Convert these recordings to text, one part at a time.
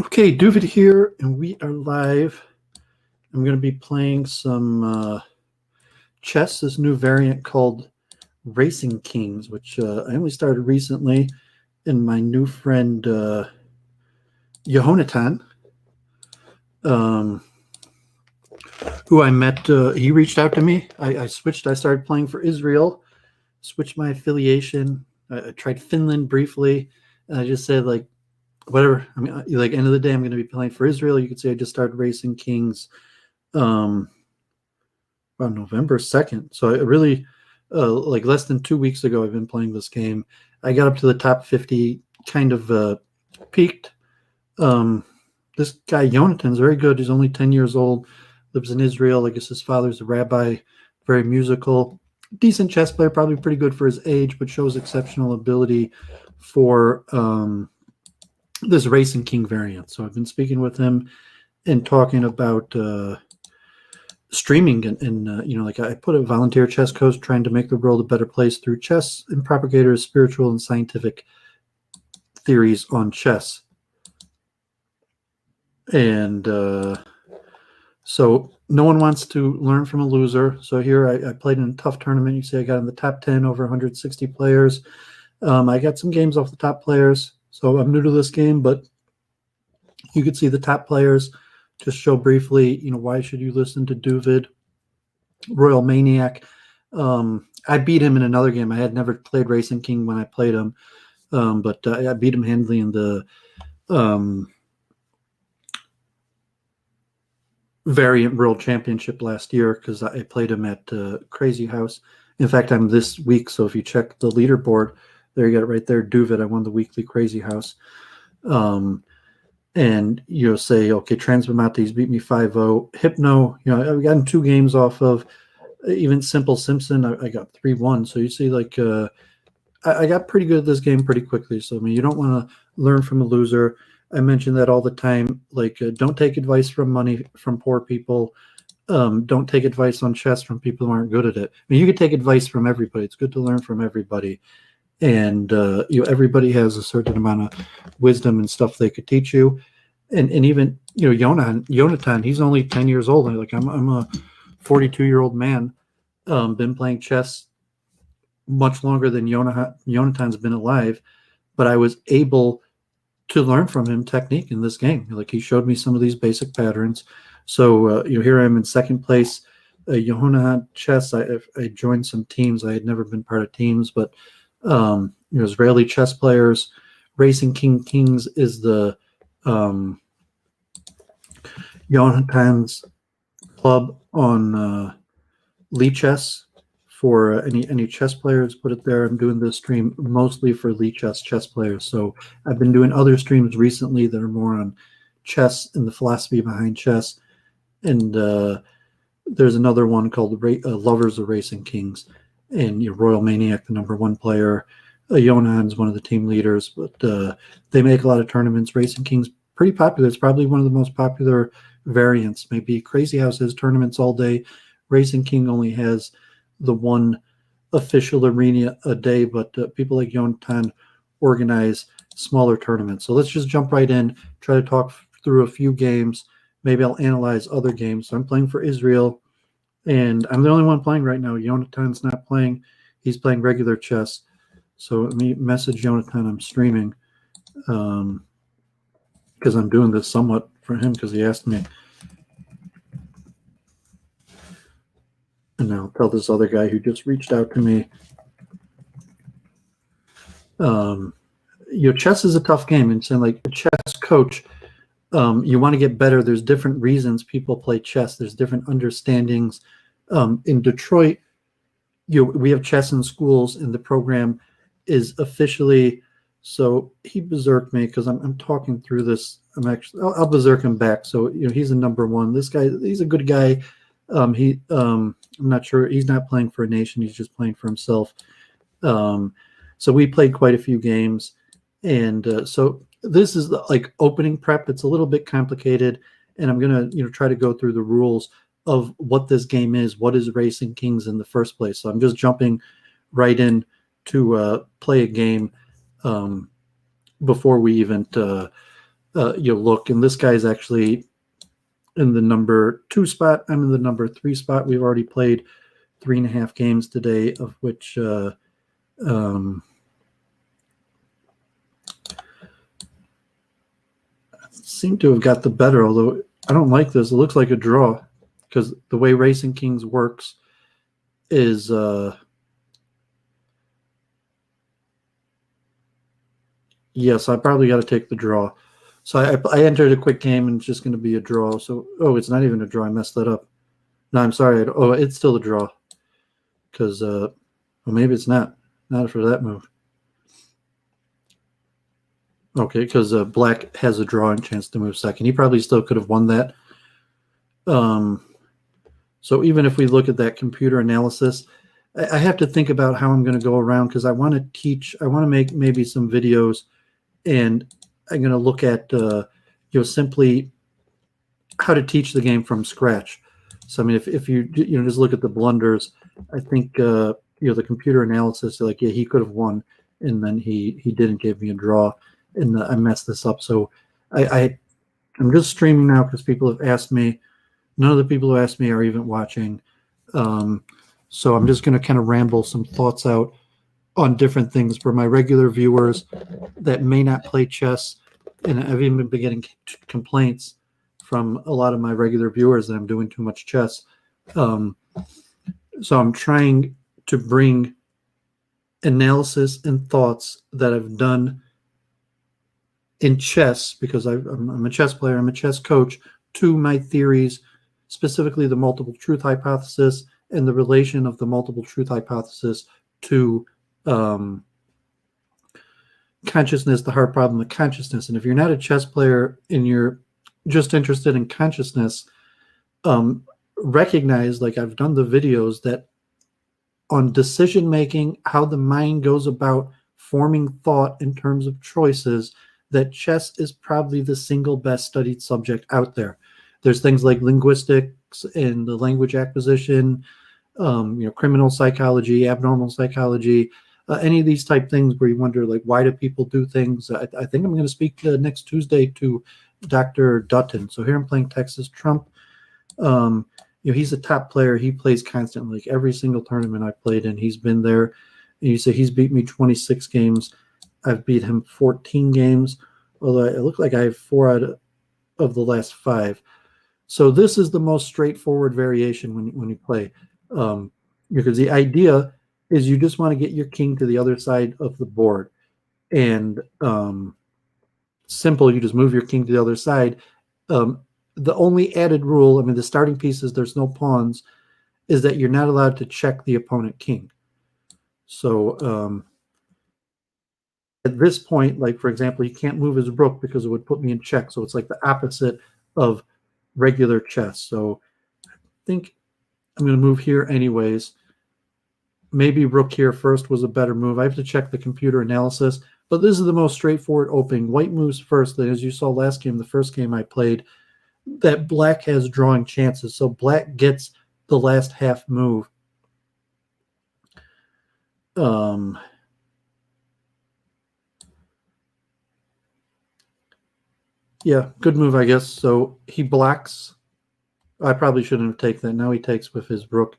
Okay, Doovid here, and we are live. I'm going to be playing some chess, this new variant called Racing Kings, which I only started recently, and my new friend Yehonatan, who I met, he reached out to me. I started playing for Israel, switched my affiliation. I tried Finland briefly, and I just said, like, whatever. I mean, like, end of the day, I'm going to be playing for Israel. You could say I just started Racing Kings on November 2nd. So I really, like less than 2 weeks ago, I've been playing this game. I got up to the top 50, kind of peaked. This guy, Jonathan, is very good. He's only 10 years old, lives in Israel. I guess his father's a rabbi, very musical, decent chess player, probably pretty good for his age, but shows exceptional ability for this Racing King variant. So I've been speaking with him and talking about streaming and like I put a volunteer chess coach trying to make the world a better place through chess and propagators, spiritual and scientific theories on chess. And so no one wants to learn from a loser. So here I played in a tough tournament. You see I got in the top 10 over 160 players. I got some games off the top players. So I'm new to this game, but you could see the top players. Just show briefly, why should you listen to Doooovid? Royal Maniac. I beat him in another game. I had never played Racing King when I played him, but I beat him handily in the Variant World Championship last year because I played him at Crazy House. In fact, I'm this week, so if you check the leaderboard, there you got it right there, Doooovid. I won the weekly Crazy House. And you'll say, okay, Transformatis beat me 5-0. Hypno, I've gotten 2 games off of even Simple Simpson. I got 3-1. So you see, like, I got pretty good at this game pretty quickly. So, I mean, you don't want to learn from a loser. I mention that all the time. Like, don't take advice from money from poor people. Don't take advice on chess from people who aren't good at it. I mean, you could take advice from everybody. It's good to learn from everybody. And everybody has a certain amount of wisdom and stuff they could teach you, and even Jonathan, he's only 10 years old. Like I'm a 42-year-old man, been playing chess much longer than Jonathan's been alive, but I was able to learn from him technique in this game. Like he showed me some of these basic patterns. So here I am in second place. Jonathan chess. I joined some teams. I had never been part of teams, but Israeli chess players. Racing Kings is the Jonathan's club on Lee Chess for any chess players. Put it there. I'm doing this stream mostly for Lee chess players. So I've been doing other streams recently that are more on chess and the philosophy behind chess. And there's another one called Lovers of Racing Kings. And Royal Maniac, the #1 player. Jonathan's one of the team leaders, but they make a lot of tournaments. Racing King's pretty popular. It's probably one of the most popular variants. Maybe Crazy House has tournaments all day. Racing King only has the one official arena a day, but people like Jonathan organize smaller tournaments. So let's just jump right in, try to talk through a few games. Maybe I'll analyze other games. So I'm playing for Israel. And I'm the only one playing right now. Jonathan's not playing. He's playing regular chess. So let me message Jonathan. I'm streaming because I'm doing this somewhat for him because he asked me. And I'll tell this other guy who just reached out to me. Chess is a tough game. And saying like a chess coach, you want to get better. There's different reasons people play chess. There's different understandings. In Detroit, we have chess in schools, and the program is officially. So he berserked me because I'm talking through this. I'll berserk him back. So he's a #1. This guy, he's a good guy. I'm not sure. He's not playing for a nation. He's just playing for himself. So we played quite a few games, and so this is like opening prep. It's a little bit complicated, and I'm gonna try to go through the rules of what this game is. What is Racing Kings in the first place? So I'm just jumping right in to play a game before we even look. And this guy's actually in the number 2 spot. I'm in the number 3 spot. We've already played 3.5 games today, of which seem to have got the better, although I don't like this. It looks like a draw because the way Racing Kings works is yes, I probably got to take the draw. So I entered a quick game and it's just going to be a draw. So, it's not even a draw. I messed that up. No, I'm sorry. It's still a draw because, well, maybe it's not for that move. Okay, because Black has a drawing chance to move second. He probably still could have won that. So even if we look at that computer analysis, I have to think about how I'm going to go around because I want to make maybe some videos, and I'm going to look at simply how to teach the game from scratch. So I mean, if you just look at the blunders, I think the computer analysis, like, yeah, he could have won, and then he didn't give me a draw, and I messed this up. So I'm just streaming now because people have asked me. None of the people who asked me are even watching. So I'm just going to kind of ramble some thoughts out on different things for my regular viewers that may not play chess. And I've even been getting complaints from a lot of my regular viewers that I'm doing too much chess. So I'm trying to bring analysis and thoughts that I've done in chess, because I'm a chess player, I'm a chess coach, to my theories, specifically the multiple truth hypothesis and the relation of the multiple truth hypothesis to consciousness, the hard problem of consciousness. And if you're not a chess player and you're just interested in consciousness, recognize, like I've done the videos, that on decision making, how the mind goes about forming thought in terms of choices, that chess is probably the single best studied subject out there. There's things like linguistics and the language acquisition, criminal psychology, abnormal psychology, any of these type things where you wonder, like, why do people do things? I think I'm going to speak next Tuesday to Dr. Dutton. So here I'm playing Texas Trump. He's a top player. He plays constantly. Like every single tournament I played in, he's been there. And you say he's beat me 26 games. I've beat him 14 games, although it looked like I have 4 out of the last 5. So this is the most straightforward variation when you play, because the idea is you just want to get your king to the other side of the board, and simple, you just move your king to the other side. The only added rule, I mean, the starting pieces, there's no pawns, is that you're not allowed to check the opponent king. So at this point, like, for example, he can't move his rook because it would put me in check. So it's like the opposite of regular chess. So I think I'm going to move here anyways. Maybe rook here first was a better move. I have to check the computer analysis, but this is the most straightforward opening. White moves first. As you saw last game, the first game I played, that black has drawing chances. So black gets the last half move. Yeah, good move, I guess. So he blocks. I probably shouldn't have taken that. Now he takes with his rook.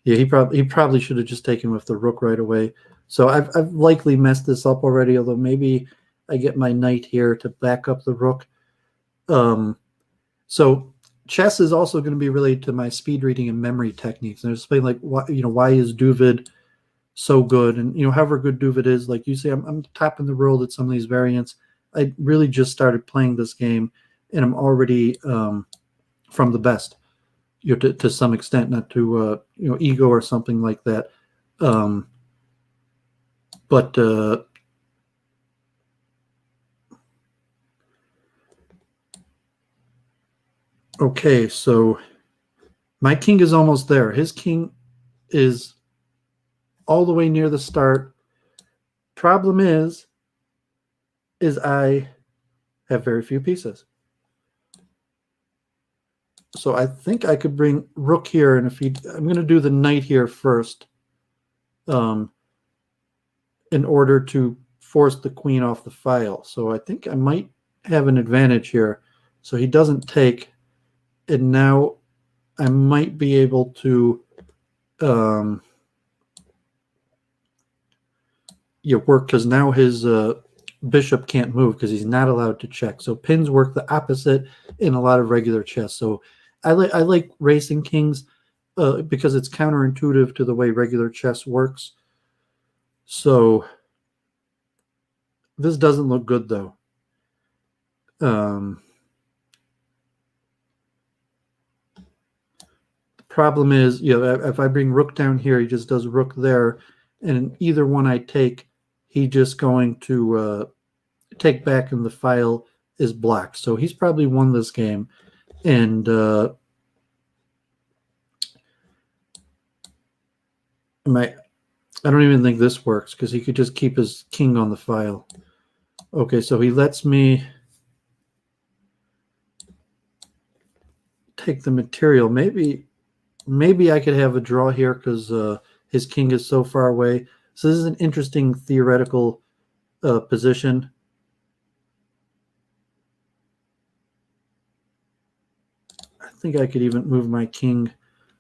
Yeah, he probably should have just taken with the rook right away. So I've likely messed this up already, although maybe I get my knight here to back up the rook. So chess is also going to be related to my speed reading and memory techniques. And I was saying, like, why is Doooovid so good? And however good Doooovid is, like you say, I'm top in the world at some of these variants. I really just started playing this game, and I'm already from the best, to some extent, not to ego or something like that. But okay, so my king is almost there. His king is all the way near the start. Problem is I have very few pieces. So I think I could bring rook here, and I'm going to do the knight here first, in order to force the queen off the file. So I think I might have an advantage here. So he doesn't take, and now I might be able to work, because now his bishop can't move because he's not allowed to check. So pins work the opposite in a lot of regular chess. So I like racing kings because it's counterintuitive to the way regular chess works. So this doesn't look good, though. The problem is, if I bring rook down here, he just does rook there, and either one I take, he's just going to take back, and the file is blocked. So he's probably won this game, and I don't even think this works because he could just keep his king on the file. Okay, so he lets me take the material. Maybe I could have a draw here because his king is so far away. So this is an interesting theoretical position. I think I could even move my king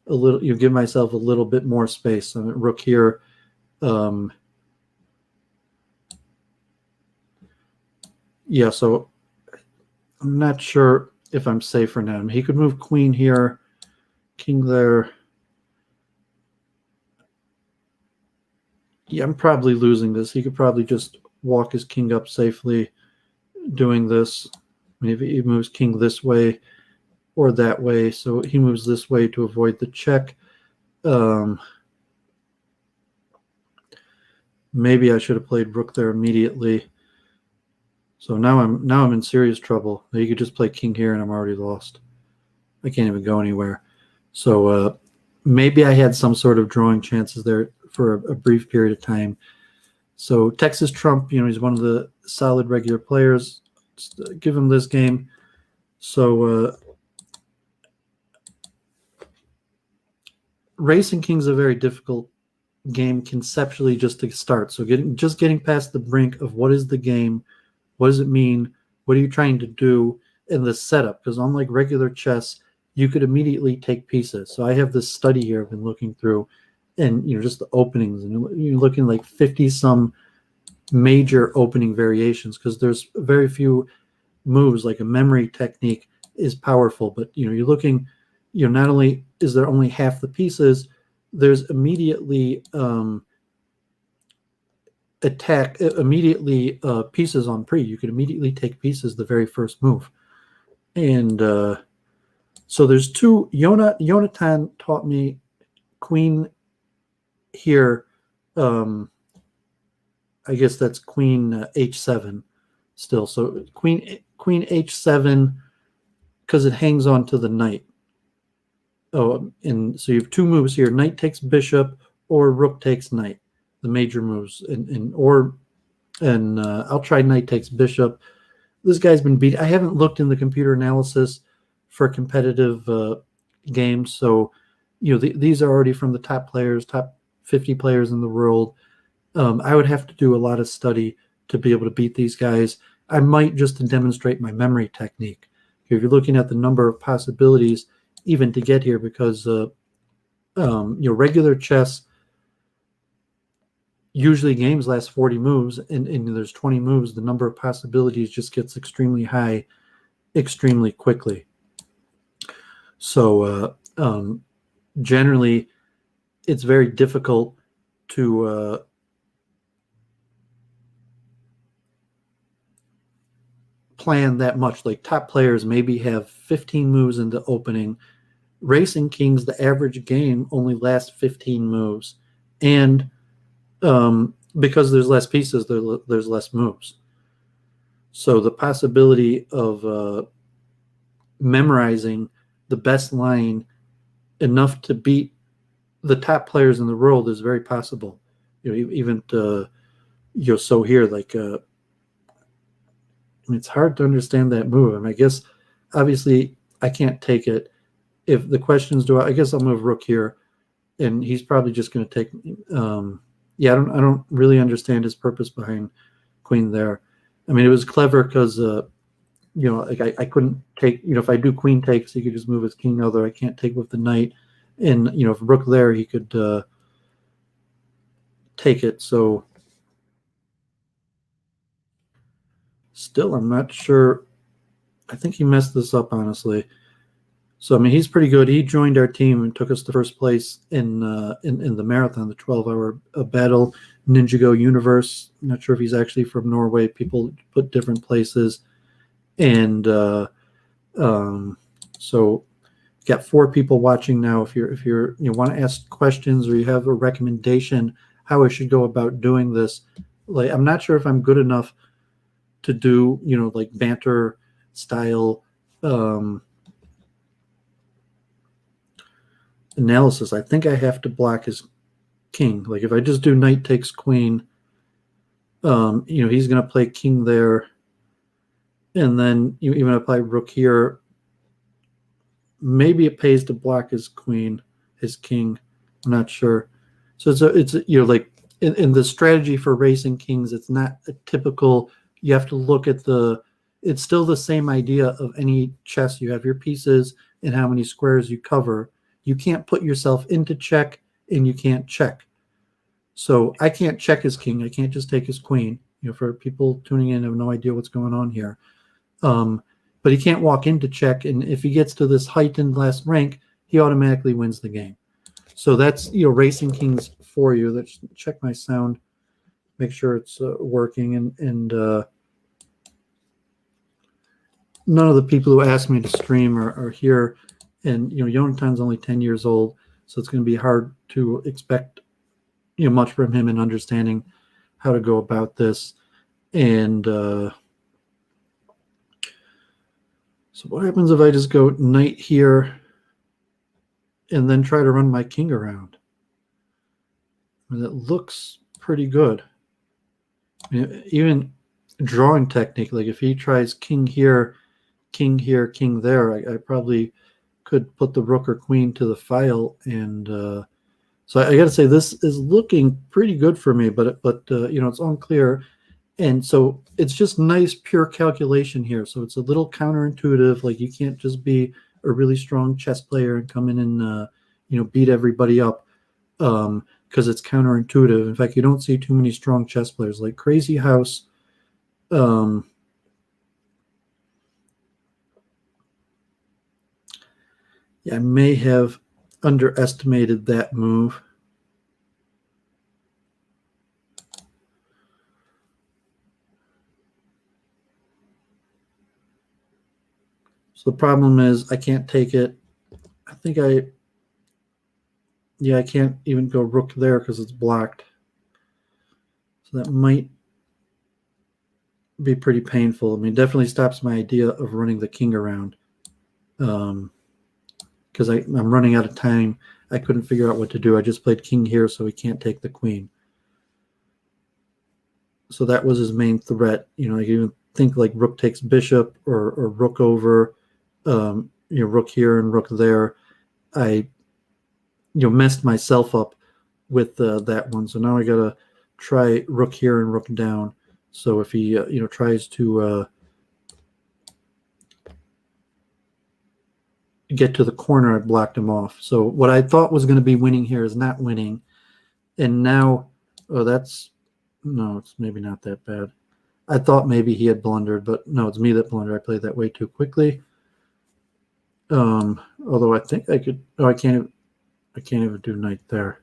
a little, give myself a little bit more space. I'm at rook here. Yeah, so I'm not sure if I'm safe or not. He could move queen here, king there. Yeah, I'm probably losing this. He could probably just walk his king up safely doing this. Maybe he moves king this way or that way. So he moves this way to avoid the check. Maybe I should have played rook there immediately. So now I'm in serious trouble. You could just play king here and I'm already lost. I can't even go anywhere. So maybe I had some sort of drawing chances there for a brief period of time. So Texas Trump, he's one of the solid regular players. Just give him this game. So Racing King's a very difficult game conceptually just to start. So getting past the brink of what is the game, what does it mean, what are you trying to do in the setup? Because unlike regular chess, you could immediately take pieces. So I have this study here I've been looking through, and just the openings, and you're looking like 50 some major opening variations, because there's very few moves. Like a memory technique is powerful, but you're looking, not only is there only half the pieces, there's immediately pieces on pre. You could immediately take pieces the very first move. And so there's two. Jonathan taught me queen here. I guess that's queen h7 still. So queen h7, because it hangs on to the knight. Oh, and so you have two moves here: knight takes bishop or rook takes knight. The major moves, and I'll try knight takes bishop. This guy's been beat. I haven't looked in the computer analysis for competitive games, so these are already from the top players, top 50 players in the world. I would have to do a lot of study to be able to beat these guys. I might just to demonstrate my memory technique. If you're looking at the number of possibilities even to get here, because regular chess, usually games last 40 moves, and there's 20 moves. The number of possibilities just gets extremely high extremely quickly. So generally, it's very difficult to plan that much. Like top players maybe have 15 moves into opening. Racing Kings, the average game only lasts 15 moves, and because there's less pieces, there's less moves. So the possibility of memorizing the best line enough to beat the top players in the world is very possible. Even so here, like it's hard to understand that move. I guess obviously I can't take it. If the question is, I guess I'll move rook here, and he's probably just going to take. Yeah, I don't really understand his purpose behind queen there. I mean, it was clever because like I couldn't take, if I do queen takes, he could just move his king, although I can't take with the knight. And, if rook there, he could take it. So still, I'm not sure. I think he messed this up, honestly. So, I mean, he's pretty good. He joined our team and took us to first place in the marathon, the 12-hour battle, Ninjago Universe. I'm not sure if he's actually from Norway. People put different places. And so got 4 people watching now. If you're you want to ask questions or you have a recommendation how I should go about doing this, like I'm not sure if I'm good enough to do like banter style analysis. I think I have to block his king. Like if I just do knight takes queen, he's going to play king there, and then you even apply rook here. Maybe it pays to block his queen, his king. I'm not sure. So it's like in the strategy for racing kings, it's not a typical. You have to look at it's still the same idea of any chess. You have your pieces and how many squares you cover. You can't put yourself into check and you can't check. So I can't check his king. I can't just take his queen. For people tuning in, have no idea what's going on here. But he can't walk into check, and if he gets to this heightened last rank, he automatically wins the game. So that's racing kings for you. Let's check my sound, make sure it's working, and none of the people who asked me to stream are here. And Jonathan's only 10 years old, so it's going to be hard to expect much from him in understanding how to go about this. And so what happens if I just go knight here and then try to run my king around? I mean, that looks pretty good. I mean, even drawing technique, like if he tries king here, king there, I probably could put the rook or queen to the file. And so I got to say, this is looking pretty good for me, but it's unclear. And so it's just nice, pure calculation here. So it's a little counterintuitive. Like you can't just be a really strong chess player and come in and, beat everybody up because it's counterintuitive. In fact, you don't see too many strong chess players like Crazy House. Yeah, I may have underestimated that move. So the problem is I can't take it. I think I can't even go rook there because it's blocked. So that might be pretty painful. I mean, it definitely stops my idea of running the king around because I'm running out of time. I couldn't figure out what to do. I just played king here, so he can't take the queen. So that was his main threat. You even think like rook takes bishop or rook over, rook here and rook there. I messed myself up with that one. So now I got to try rook here and rook down. So if he tries to get to the corner, I blocked him off. So what I thought was going to be winning here is not winning. And now, it's maybe not that bad. I thought maybe he had blundered, but no, it's me that blundered. I played that way too quickly. Although I think I could. Oh, I can't even do knight there.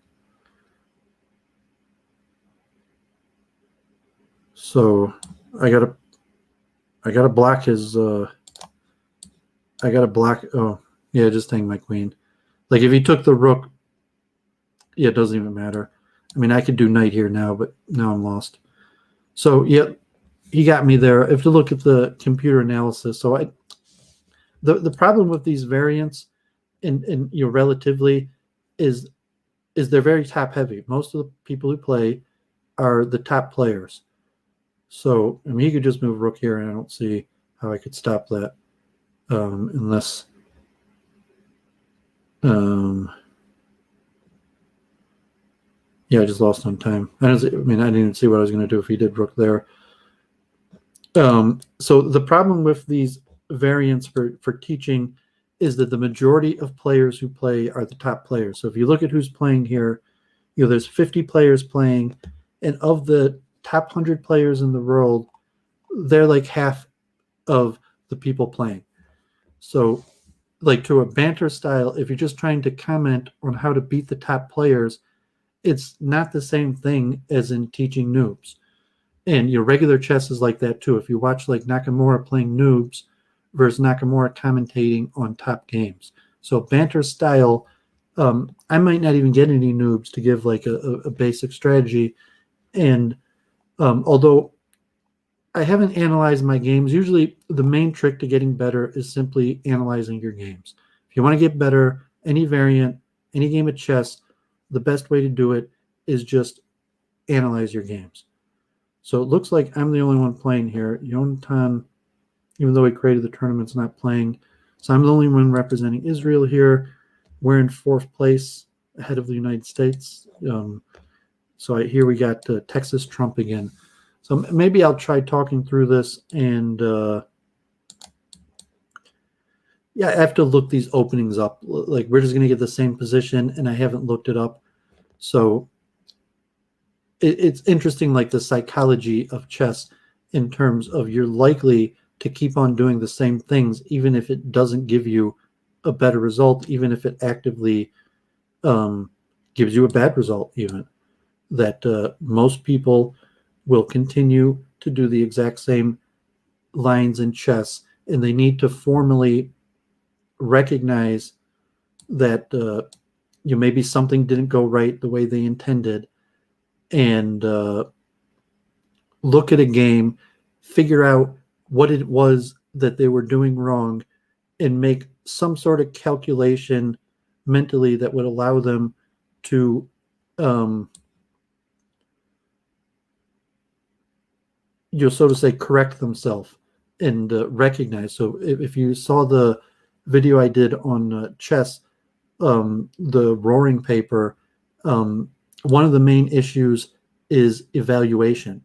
So I gotta block his. I gotta block. Oh yeah, just hang my queen. Like if he took the rook, yeah, it doesn't even matter. I mean, I could do knight here now, but now I'm lost. So yeah, he got me there. If you look at the computer analysis, so the problem with these variants, in relatively, is they're very top heavy. Most of the people who play are the top players. So I mean, he could just move rook here, and I don't see how I could stop that unless. Yeah, I just lost on time. I didn't even see what I was going to do if he did rook there. So the problem with these variants for teaching is that the majority of players who play are the top players. So if you look at who's playing here, there's 50 players playing, and of the top 100 players in the world, they're like half of the people playing. So like to a banter style, if you're just trying to comment on how to beat the top players, it's not the same thing as in teaching noobs. And regular chess is like that too. If you watch like Nakamura playing noobs versus Nakamura commentating on top games. So banter style, I might not even get any noobs to give like a basic strategy. And although I haven't analyzed my games, usually the main trick to getting better is simply analyzing your games. If you want to get better, any variant, any game of chess, the best way to do it is just analyze your games. So it looks like I'm the only one playing here. Yonatan, even though he created the tournament's not playing. So I'm the only one representing Israel here. We're in 4th place ahead of the United States. Here we got Texas Trump again. So maybe I'll try talking through this, and I have to look these openings up. Like we're just going to get the same position, and I haven't looked it up. So it's interesting, like the psychology of chess in terms of you're likely to keep on doing the same things, even if it doesn't give you a better result, even if it actively gives you a bad result, even that most people will continue to do the exact same lines in chess, and they need to formally recognize that maybe something didn't go right the way they intended, and look at a game, figure out what it was that they were doing wrong, and make some sort of calculation mentally that would allow them to so to say, correct themselves and recognize. So if you saw the video I did on chess, the roaring paper, one of the main issues is evaluation.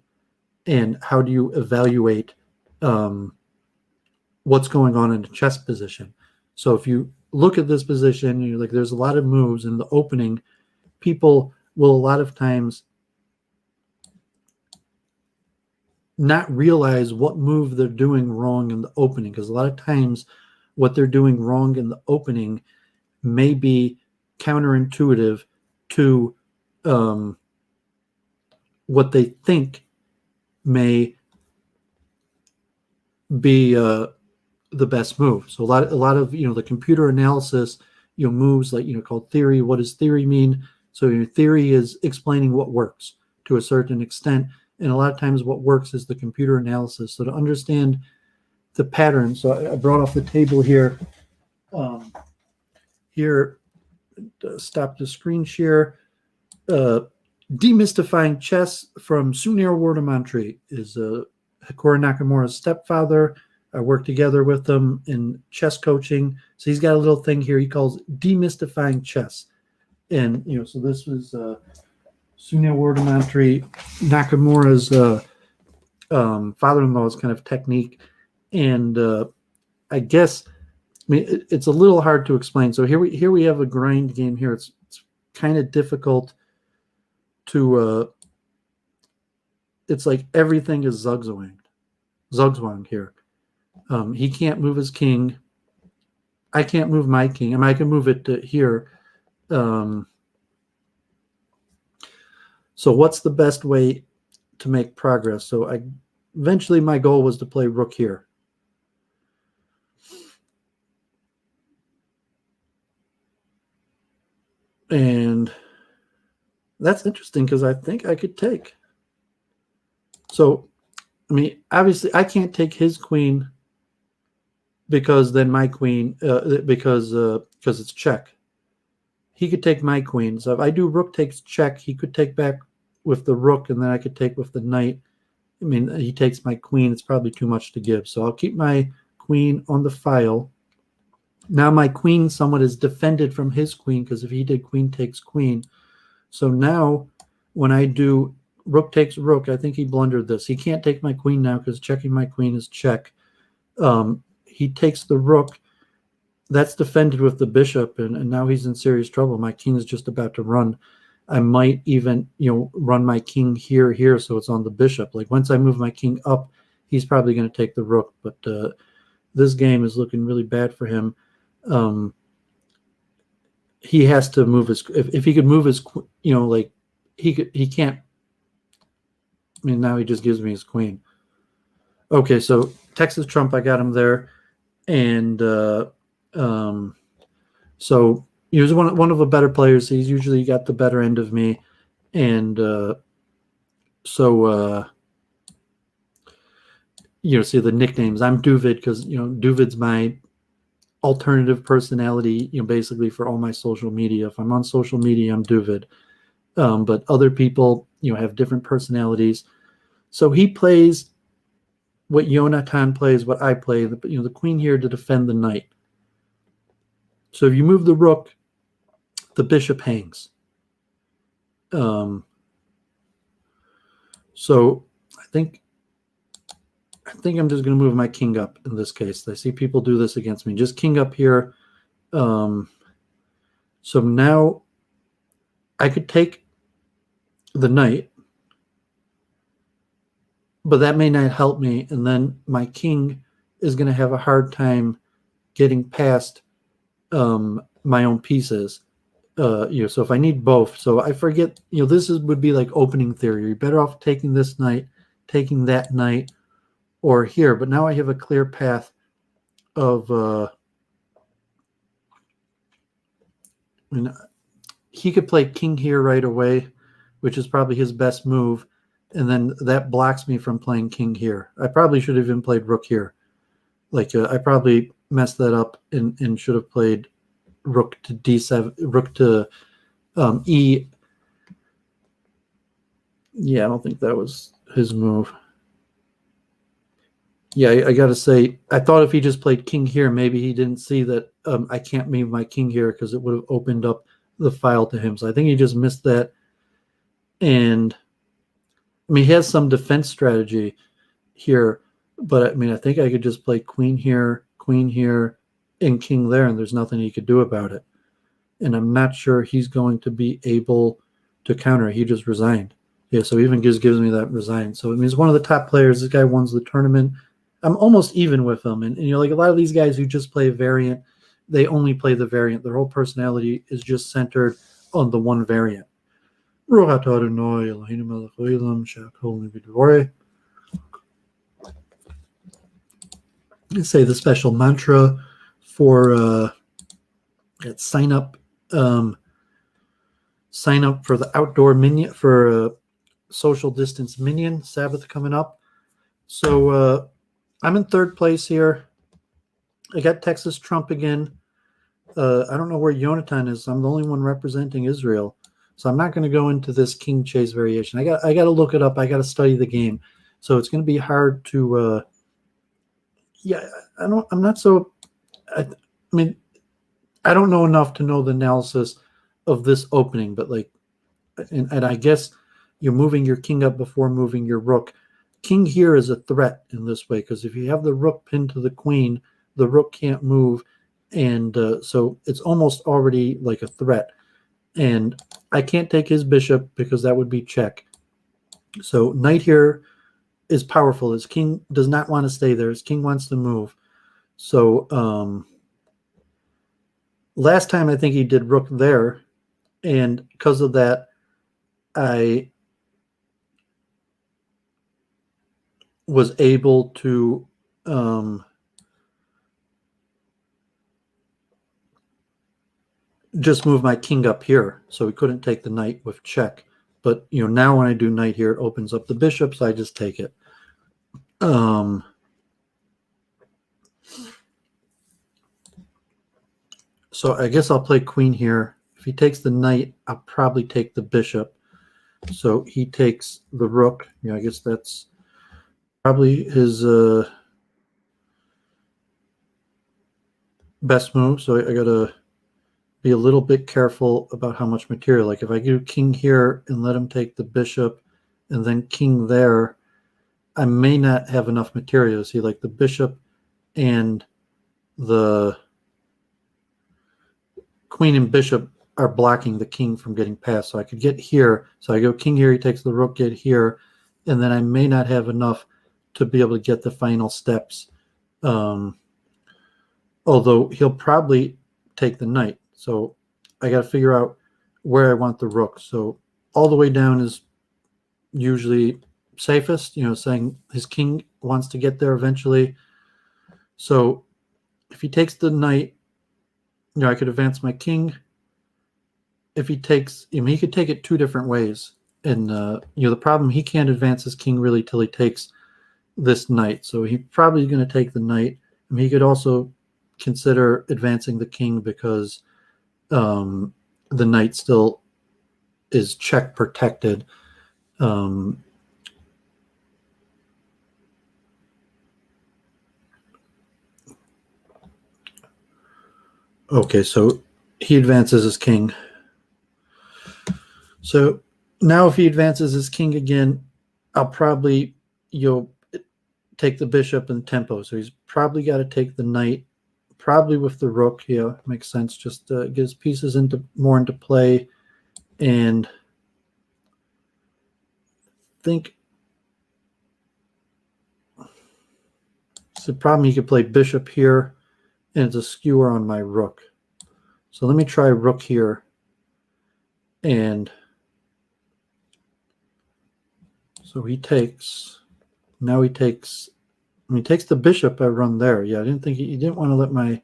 And how do you evaluate what's going on in a chess position? So if you look at this position, you're like, there's a lot of moves in the opening. People will a lot of times not realize what move they're doing wrong in the opening, because a lot of times what they're doing wrong in the opening may be counterintuitive to what they think may be the best move. So a lot of the computer analysis moves like called theory. What does theory mean? So your theory is explaining what works to a certain extent, and a lot of times what works is the computer analysis. So to understand the pattern, so I brought off the table here. Stop the screen share. Demystifying Chess from Sunil Wardamantri is Hikora Nakamura's stepfather. I work together with him in chess coaching. So he's got a little thing here he calls Demystifying Chess. And, so this was Sunil Wardamantri, Nakamura's father-in-law's kind of technique. And I guess, it's a little hard to explain. So here we have a grind game here. It's kind of difficult to it's like everything is zugzwang here. He can't move his king. I can't move my king. I mean, I can move it to here. So what's the best way to make progress? So eventually my goal was to play rook here. And that's interesting because I think I could take. So, I mean, obviously I can't take his queen because then my queen, because it's check. He could take my queen. So if I do rook takes check, he could take back with the rook, and then I could take with the knight. I mean, he takes my queen. It's probably too much to give. So I'll keep my queen on the file. Now my queen somewhat is defended from his queen, because if he did queen takes queen. So now when I do rook takes rook. I think he blundered this. He can't take my queen now because checking my queen is check. He takes the rook. That's defended with the bishop, and now he's in serious trouble. My king is just about to run. I might even, run my king here, so it's on the bishop. Like once I move my king up, he's probably going to take the rook. But this game is looking really bad for him. He has to move his. If he could move his, like he can't. I mean, now he just gives me his queen. Okay, so Texas Trump, I got him there, and so he was one of the better players. He's usually got the better end of me, and so see the nicknames. I'm Doooovid because Doovid's my alternative personality. Basically for all my social media. If I'm on social media, I'm Doovid. But other people, have different personalities. So he plays what Jonathan plays, what I play. The queen here to defend the knight. So if you move the rook, the bishop hangs. So I think I'm just going to move my king up in this case. I see people do this against me. Just king up here. So now I could take the knight, but that may not help me. And then my king is going to have a hard time getting past my own pieces. So if I need both, so I forget, this would be like opening theory. You're better off taking this knight, taking that knight, or here. But now I have a clear path of, he could play king here right away, which is probably his best move. And then that blocks me from playing king here. I probably should have even played rook here. Like I probably messed that up and should have played rook to d7, rook to e. Yeah, I don't think that was his move. Yeah, I got to say, I thought if he just played king here, maybe he didn't see that I can't move my king here because it would have opened up the file to him. So I think he just missed that. And I mean, he has some defense strategy here, but I mean, I think I could just play queen here, and king there, and there's nothing he could do about it. And I'm not sure he's going to be able to counter. He just resigned. Yeah, so even gives me that resign. So I mean, he's one of the top players. This guy wins the tournament. I'm almost even with him. And like a lot of these guys who just play variant, they only play the variant. Their whole personality is just centered on the one variant. Let's say the special mantra for sign up for the outdoor minion for social distance minion Sabbath coming up. So I'm in third place here. I got Texas Trump again. I don't know where Jonathan is. I'm the only one representing Israel. So I'm not going to go into this king chase variation. I got to look it up. I got to study the game. So it's going to be hard to I'm not so I mean I don't know enough to know the analysis of this opening, but like and I guess you're moving your king up before moving your rook. King here is a threat in this way because if you have the rook pinned to the queen, the rook can't move, and so it's almost already like a threat. And I can't take his bishop because that would be check. So knight here is powerful. His king does not want to stay there. His king wants to move. So last time I think he did rook there, and because of that, I was able to just move my king up here, so he couldn't take the knight with check. But now when I do knight here, it opens up the bishop, so I just take it. So I guess I'll play queen here. If he takes the knight, I'll probably take the bishop. So he takes the rook. I guess that's probably his best move. So I got to be a little bit careful about how much material. Like if I do king here and let him take the bishop, and then king there, I may not have enough material. See, like the bishop and the queen and bishop are blocking the king from getting past. So I could get here. So I go king here, he takes the rook, get here, and then I may not have enough to be able to get the final steps. Although he'll probably take the knight. So I got to figure out where I want the rook. So all the way down is usually safest, saying his king wants to get there eventually. So if he takes the knight, I could advance my king. If he takes, he could take it two different ways. And, the problem, he can't advance his king really till he takes this knight. So he's probably going to take the knight. He could also consider advancing the king because the knight still is check protected. Okay, so he advances his king. So now if he advances his king again, I'll probably take the bishop and tempo. So he's probably got to take the knight, probably with the rook. Yeah, makes sense. Just get his pieces more into play, and think. It's the problem. He could play bishop here, and it's a skewer on my rook. So let me try rook here, and so he takes. Now he takes. When he takes the bishop, I run there. Yeah, I didn't think he didn't want to let my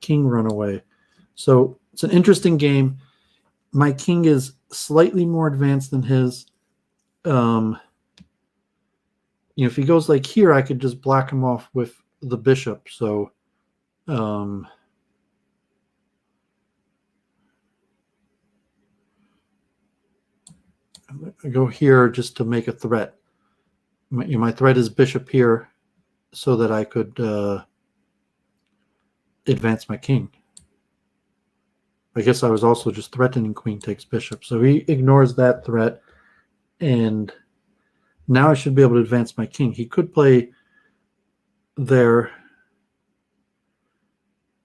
king run away. So it's an interesting game. My king is slightly more advanced than his. If he goes like here, I could just block him off with the bishop. So, I go here just to make a threat. My threat is bishop here so that I could advance my king. I guess I was also just threatening queen takes bishop. So he ignores that threat, and now I should be able to advance my king. He could play there.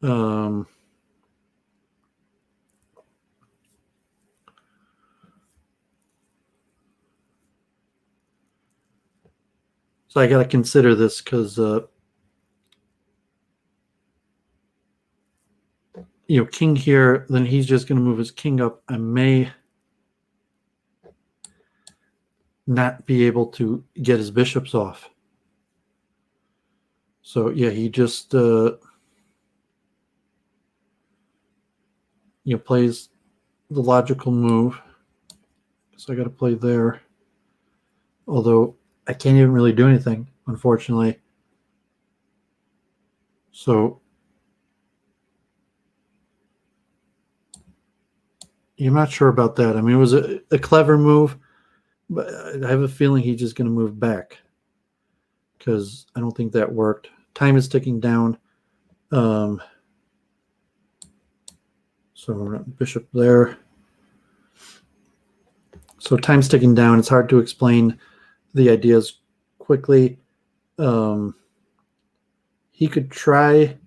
So I got to consider this because, king here, then he's just going to move his king up. I may not be able to get his bishops off. So, yeah, he just, plays the logical move. So I got to play there. Although I can't even really do anything, unfortunately. So I'm not sure about that. I mean, it was a clever move, but I have a feeling he's just going to move back because I don't think that worked. Time is ticking down. So bishop there. So time's ticking down. It's hard to explain the ideas quickly. He could try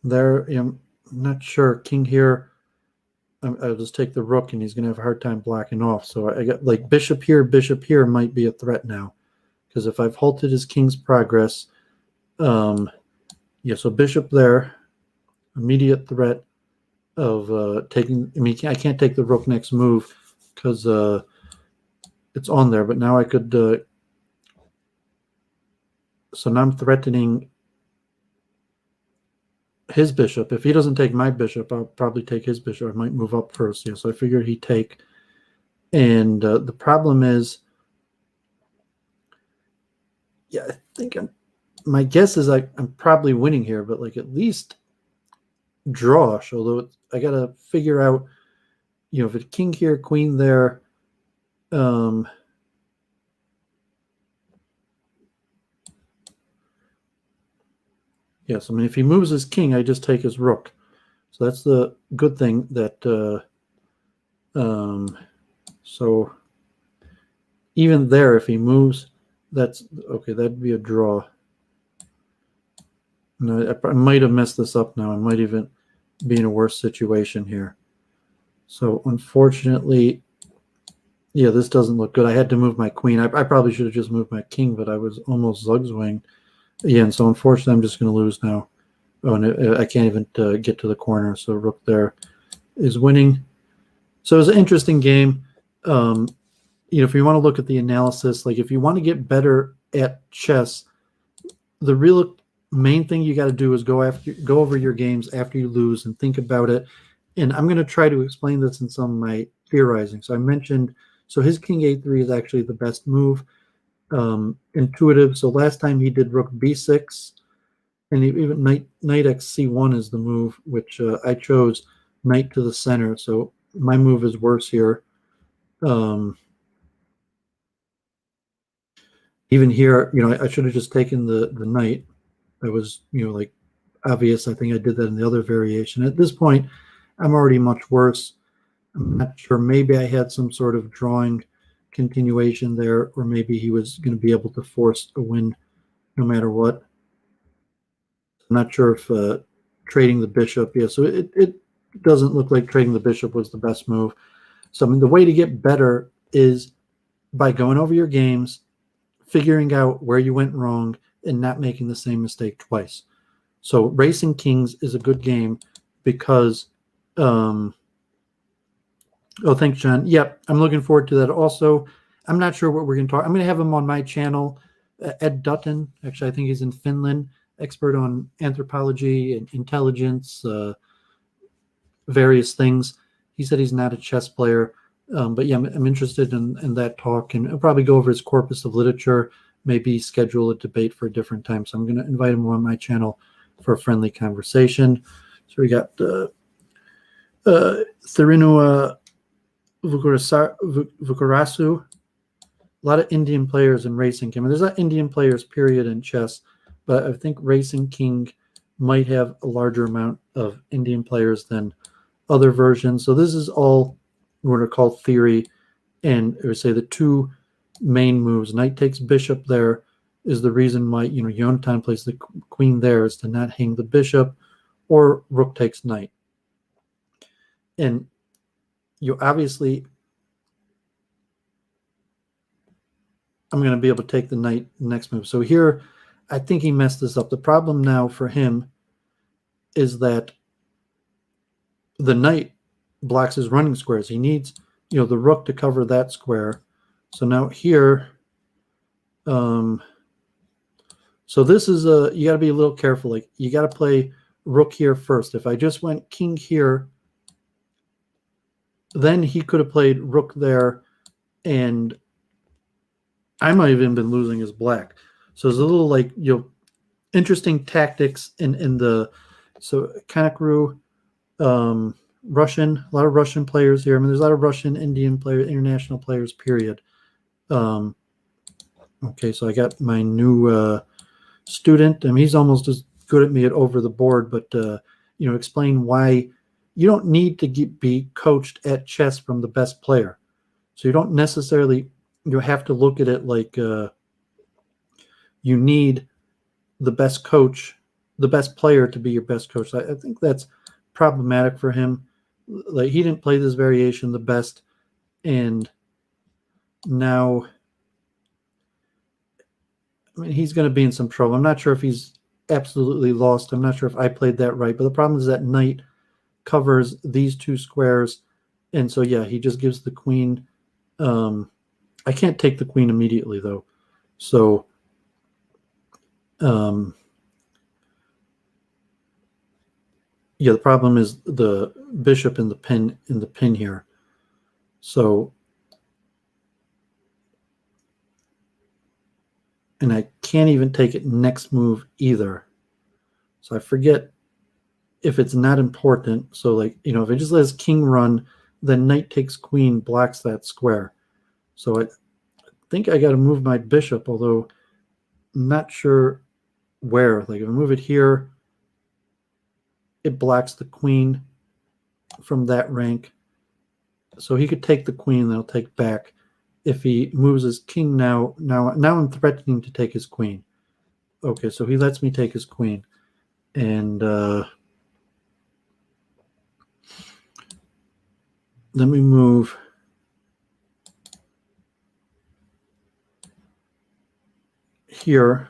there. I'm not sure. King here. I'll just take the rook, and he's going to have a hard time blocking off. So I got like bishop here might be a threat now, because if I've halted his king's progress, so bishop there, immediate threat of taking. I mean, I can't take the rook next move because it's on there. But now I could. So now I'm threatening his bishop. If he doesn't take my bishop, I'll probably take his bishop. I might move up first. Yeah, so I figured he'd take. And the problem is, I think my guess is I'm probably winning here, but like at least draw. Although I got to figure out, if it's king here, queen there. Yes, I mean, if he moves his king, I just take his rook. So that's the good thing that So even there, if he moves, that's okay. That'd be a draw. No, I might have messed this up now. I might even be in a worse situation here. So unfortunately, yeah, this doesn't look good. I had to move my queen. I probably should have just moved my king, but I was almost zugzwang. Yeah, and so unfortunately, I'm just going to lose now. Oh, and I can't even get to the corner. So rook there is winning. So it was an interesting game. If you want to look at the analysis, like if you want to get better at chess, the real main thing you got to do is go over your games after you lose and think about it. And I'm going to try to explain this in some of my theorizing. So I mentioned, so his king a3 is actually the best move. Intuitive. So last time he did rook b6, and even knight x c1 is the move, which I chose knight to the center. So my move is worse here. Even here, I should have just taken the knight. That was, like obvious. I think I did that in the other variation. At this point, I'm already much worse. I'm not sure. Maybe I had some sort of drawing continuation there, or maybe he was going to be able to force a win no matter what. I'm not sure if trading the bishop. Yeah, so it doesn't look like trading the bishop was the best move. So I mean, the way to get better is by going over your games, figuring out where you went wrong, and not making the same mistake twice. So Racing Kings is a good game because oh, thanks, John. Yep, I'm looking forward to that. Also, I'm not sure what we're going to talk. I'm going to have him on my channel, Ed Dutton. Actually, I think he's in Finland, expert on anthropology and intelligence, various things. He said he's not a chess player, but yeah, I'm interested in that talk, and I'll probably go over his corpus of literature, maybe schedule a debate for a different time. So I'm going to invite him on my channel for a friendly conversation. So we got Thirinu Vukarasu, a lot of Indian players in Racing King. I mean, there's not Indian players, period, in chess, but I think Racing King might have a larger amount of Indian players than other versions. So this is all what are called theory, and I would say the two main moves, knight takes bishop there, is the reason why Yonatan plays the queen there, is to not hang the bishop, or rook takes knight. And you obviously, I'm going to be able to take the knight next move. So here, I think he messed this up. The problem now for him is that the knight blocks his running squares. He needs, the rook to cover that square. So now here, so this is you got to be a little careful. Like you got to play rook here first. If I just went king here, then he could have played rook there, and I might have even been losing as black. So there's a little like interesting tactics in the Kanakru, Russian, a lot of Russian players here. I mean, there's a lot of Russian, Indian players, international players, period. Okay, so I got my new student. I mean, he's almost as good at me at over the board, but explain why you don't need to be coached at chess from the best player. So you don't necessarily have to look at it like you need the best coach, the best player to be your best coach. I think that's problematic for him. Like he didn't play this variation the best, and now, I mean, he's going to be in some trouble. I'm not sure if he's absolutely lost. I'm not sure if I played that right, but the problem is that knight covers these two squares, and so yeah, he just gives the queen. I can't take the queen immediately though, so yeah, the problem is the bishop in the pin here. So, and I can't even take it next move either. So I forget if it's not important. So like, if it just lets king run, then knight takes queen blocks that square. So I think I got to move my bishop, although I'm not sure where. Like if I move it here, it blocks the queen from that rank. So he could take the queen, then I'll take back. If he moves his king now I'm threatening to take his queen. Okay, so he lets me take his queen. And let me move here.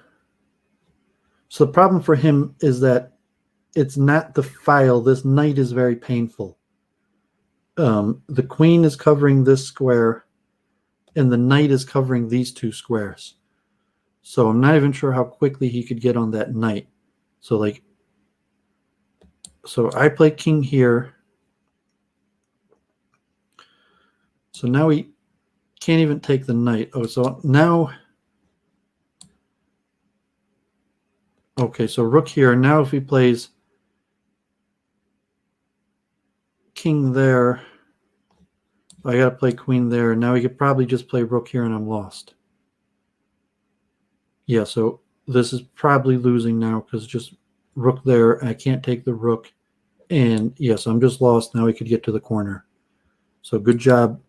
So the problem for him is that it's not the file. This knight is very painful. The queen is covering this square, and the knight is covering these two squares. So I'm not even sure how quickly he could get on that knight. So I play king here. So now he can't even take the knight. Oh, so now, okay, so rook here. Now if he plays king there, I got to play queen there. Now he could probably just play rook here and I'm lost. Yeah, so this is probably losing now because just rook there. I can't take the rook. And yes, I'm just lost. Now he could get to the corner. So good job,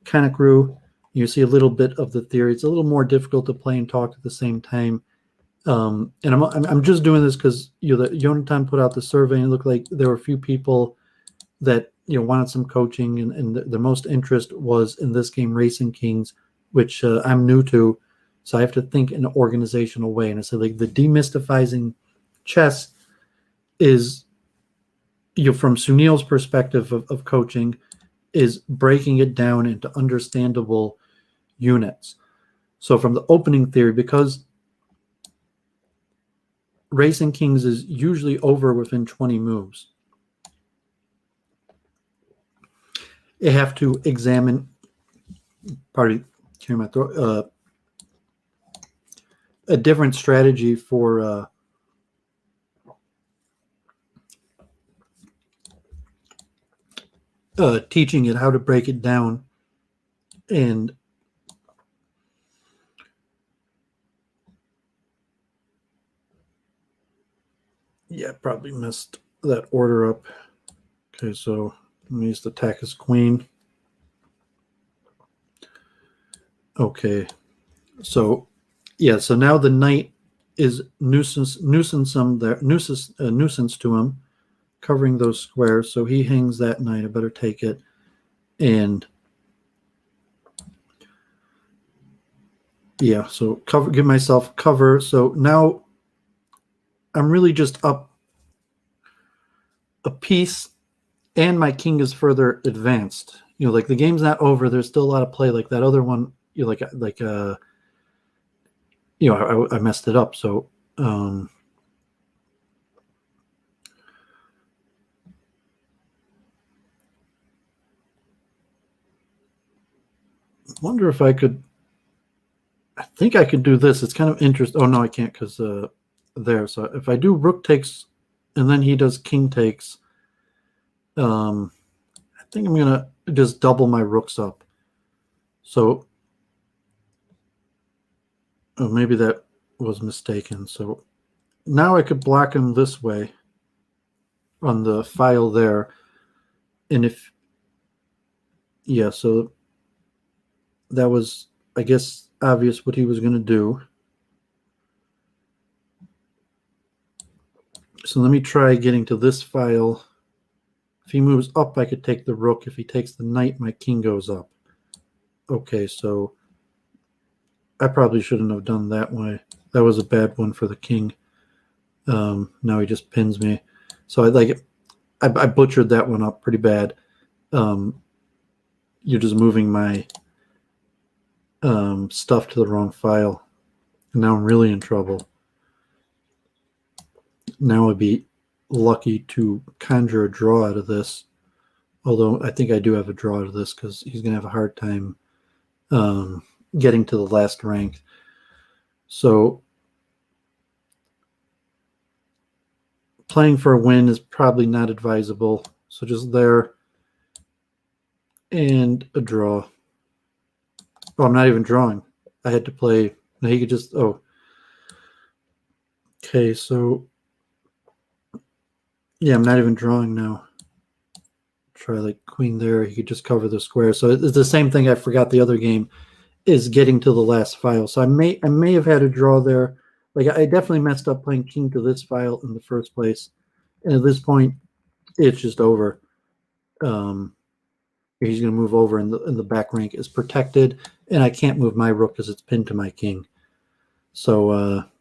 Kanekru. You see a little bit of the theory. It's a little more difficult to play and talk at the same time. And I'm just doing this because Yonatan put out the survey and it looked like there were a few people that wanted some coaching, and the most interest was in this game, Racing Kings, which I'm new to, so I have to think in an organizational way. And I said, like, the demystifying chess is, from Sunil's perspective of coaching, is breaking it down into understandable units. So from the opening theory, because Racing Kings is usually over within 20 moves, you have to examine, clear my throat, a different strategy for teaching it how to break it down. And yeah, probably messed that order up. Okay, so let me just attack his queen. Okay, so yeah, so now the knight is nuisance to him, covering those squares. So he hangs that knight. I better take it and yeah. So give myself cover. So now I'm really just up a piece, and my king is further advanced. Like the game's not over. There's still a lot of play. Like that other one, I messed it up. So wonder if I could. I think I could do this. It's kind of interesting. Oh no, I can't because there. So if I do rook takes, and then he does king takes, I think I'm gonna just double my rooks up. So maybe that was mistaken. So now I could block him this way on the file there, and if so that was, I guess, obvious what he was going to do. So let me try getting to this file. If he moves up, I could take the rook. If he takes the knight, my king goes up. Okay, so I probably shouldn't have done that way. That was a bad one for the king. Now he just pins me. So I butchered that one up pretty bad. You're just moving my stuff to the wrong file. And now I'm really in trouble. Now I'd be lucky to conjure a draw out of this. Although I think I do have a draw out of this because he's going to have a hard time getting to the last rank. So playing for a win is probably not advisable. So just there and a draw. Oh, I'm not even drawing. I had to play. Now he could just, okay, so yeah, I'm not even drawing now. try like queen there. He could just cover the square. So it's the same thing. I forgot the other game is getting to the last file. So I may have had a draw there. Like I definitely messed up playing king to this file in the first place. And at this point, it's just over. He's going to move over, and the back rank is protected, and I can't move my rook because it's pinned to my king. So I'm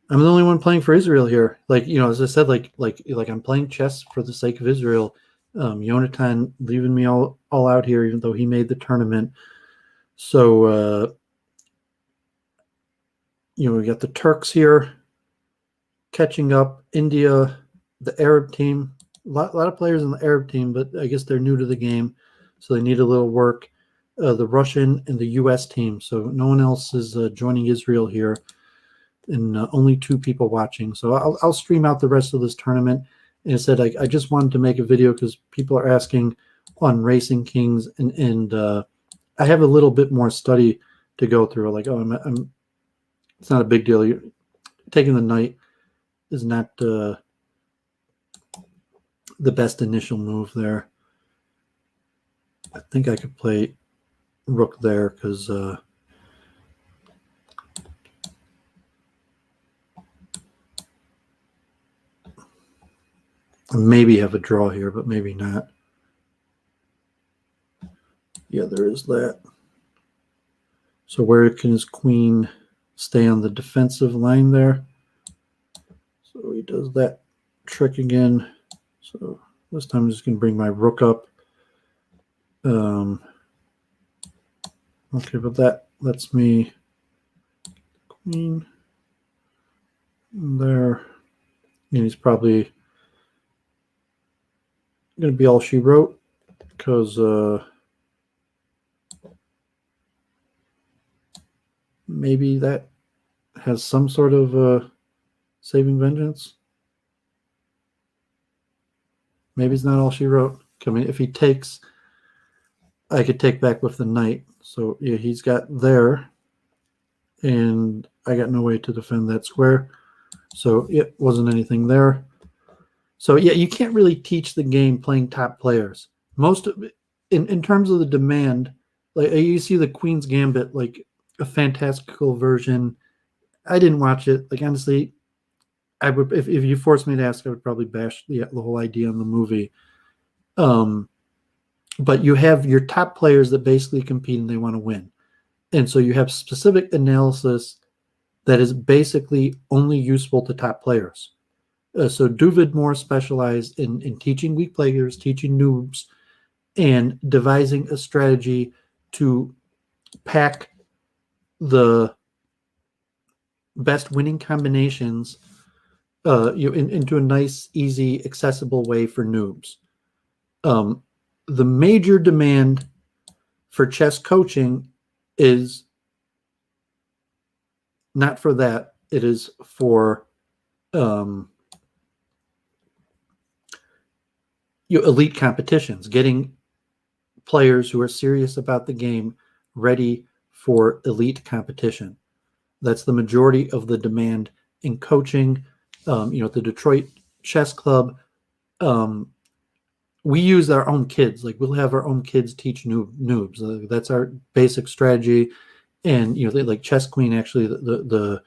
the only one playing for Israel here. Like, you know, as I said, like I'm playing chess for the sake of Israel. Yonatan leaving me all out here, even though he made the tournament. So you know, we got the Turks here catching up. India, the Arab team. A lot of players in the Arab team, but I guess they're new to the game, so they need a little work. The Russian and the U.S. team, so no one else is joining Israel here, and only 2 people watching. So I'll stream out the rest of this tournament. And I said I just wanted to make a video because people are asking on Racing Kings, and I have a little bit more study to go through. Like, it's not a big deal. Taking the knight is not the best initial move there. I think I could play rook there because maybe have a draw here, but maybe not. Yeah, there is that. So where can his queen stay on the defensive line there? So he does that trick again. So this time I'm just going to bring my rook up. Okay, but that lets me queen there. And he's probably going to be all she wrote because maybe that has some sort of saving vengeance. Maybe it's not all she wrote. I mean, if he takes, I could take back with the knight. So yeah, he's got there, and I got no way to defend that square. So it wasn't anything there. So yeah, you can't really teach the game playing top players. Most of it, in terms of the demand, like you see the Queen's Gambit, like a fantastical version. I didn't watch it. Like honestly, I would if you forced me to ask, I would probably bash the whole idea on the movie. But you have your top players that basically compete and they want to win. And so you have specific analysis that is basically only useful to top players. So Doooovid more specialized in teaching weak players, teaching noobs, and devising a strategy to pack the best winning combinations into a nice, easy, accessible way for noobs. The major demand for chess coaching is not for that. It is for elite competitions, getting players who are serious about the game ready for elite competition. That's the majority of the demand in coaching. At the Detroit Chess Club, we use our own kids. Like we'll have our own kids teach noobs. That's our basic strategy. And like Chess Queen, actually, the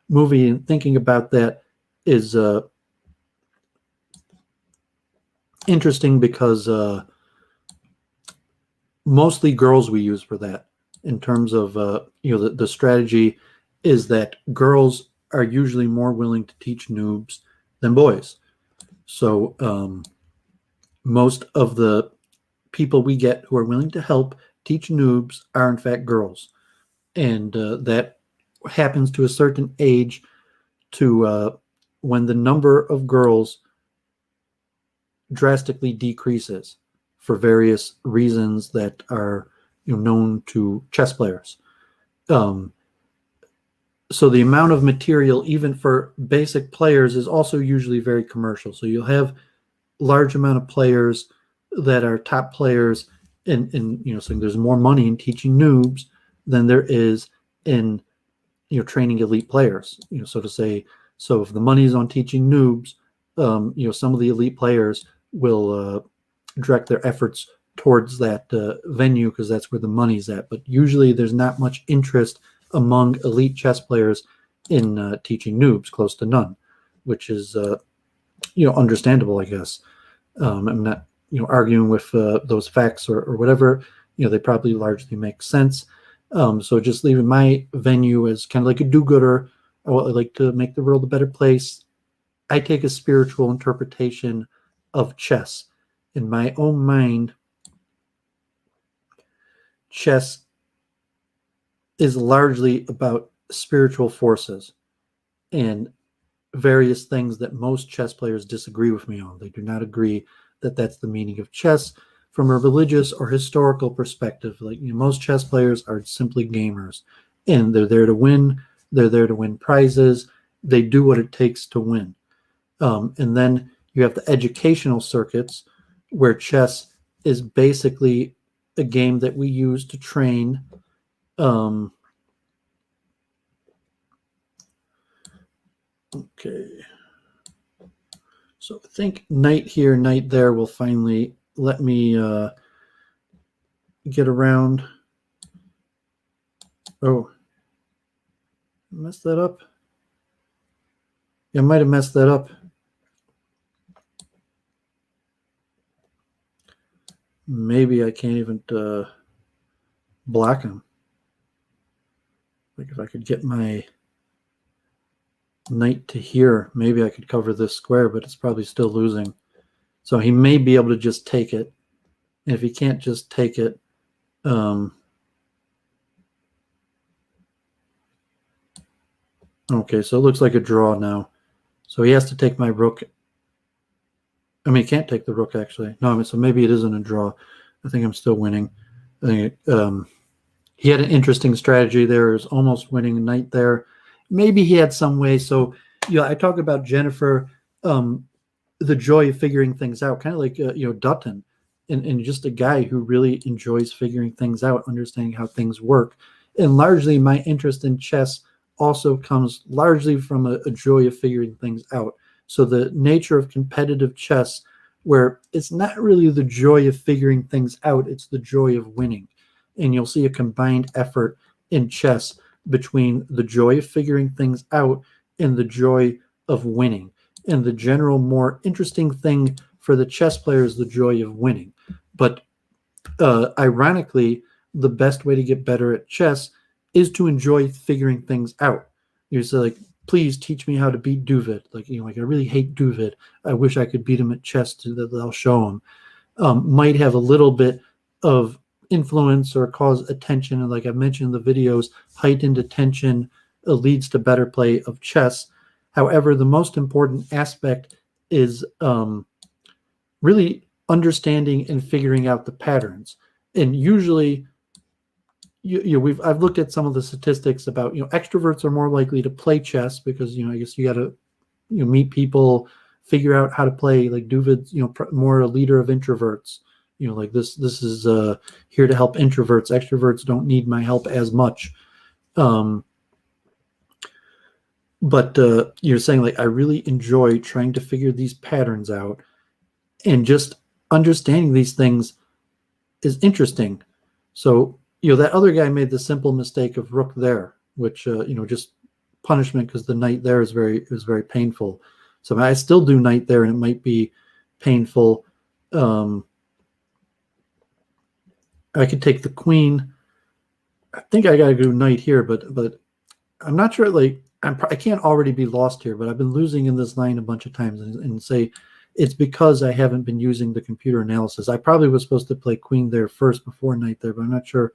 movie, and thinking about that is interesting because mostly girls we use for that. In terms of the strategy is that girls are usually more willing to teach noobs than boys. So most of the people we get who are willing to help teach noobs are in fact girls. And that happens to a certain age to when the number of girls drastically decreases for various reasons that are known to chess players. So the amount of material, even for basic players, is also usually very commercial. So you'll have large amount of players that are top players, and saying there's more money in teaching noobs than there is in training elite players. So to say, so if the money is on teaching noobs, some of the elite players will direct their efforts towards that venue because that's where the money's at. But usually there's not much interest among elite chess players in teaching noobs, close to none, which is understandable, I guess. I'm not arguing with those facts or whatever. They probably largely make sense. So just leaving my venue as kind of like a do-gooder. I like to make the world a better place. I take a spiritual interpretation of chess. In my own mind, chess is largely about spiritual forces and various things that most chess players disagree with me on. They do not agree that that's the meaning of chess from a religious or historical perspective. Like most chess players are simply gamers, and they're there to win. They're there to win prizes. They do what it takes to win. And then you have the educational circuits where chess is basically a game that we use to train okay. So I think knight here, knight there will finally let me get around. Oh, messed that up. Yeah, I might have messed that up. Maybe I can't even block him. Like if I could get my knight to here, maybe I could cover this square, but it's probably still losing. So he may be able to just take it. And if he can't just take it, okay, so it looks like a draw now. So he has to take my rook. I mean, he can't take the rook, actually. No, I mean, so maybe it isn't a draw. I think I'm still winning. I think he had an interesting strategy there. He was almost winning a knight there. Maybe he had some way. So, I talk about Jennifer, the joy of figuring things out, kind of like, Dutton, and just a guy who really enjoys figuring things out, understanding how things work. And largely my interest in chess also comes largely from a joy of figuring things out. So the nature of competitive chess, where it's not really the joy of figuring things out, it's the joy of winning. And you'll see a combined effort in chess between the joy of figuring things out and the joy of winning. And the general more interesting thing for the chess player is the joy of winning. But ironically, the best way to get better at chess is to enjoy figuring things out. You say, like, please teach me how to beat Doooovid. Like, I really hate Doooovid. I wish I could beat him at chess that I'll show him. Might have a little bit of influence or cause attention. And like I mentioned in the videos, heightened attention leads to better play of chess. However, the most important aspect is really understanding and figuring out the patterns. And usually, I've looked at some of the statistics about extroverts are more likely to play chess because I guess you got to meet people, figure out how to play. Like Doooovid's more a leader of introverts. Like this is here to help introverts. Extroverts don't need my help as much. But you're saying, like, I really enjoy trying to figure these patterns out, and just understanding these things is interesting. So that other guy made the simple mistake of rook there, which just punishment because the knight there is very painful. So I still do knight there, and it might be painful. I could take the queen. I think I got to do knight here, but I'm not sure. Like I can't already be lost here, but I've been losing in this line a bunch of times, and say it's because I haven't been using the computer analysis. I probably was supposed to play queen there first before knight there, but I'm not sure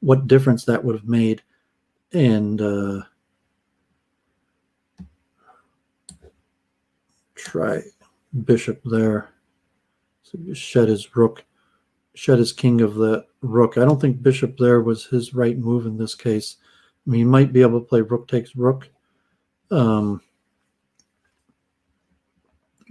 what difference that would have made. And try bishop there. So just shed his rook, shed his king of the rook. I don't think bishop there was his right move in this case. I mean, he might be able to play rook takes rook.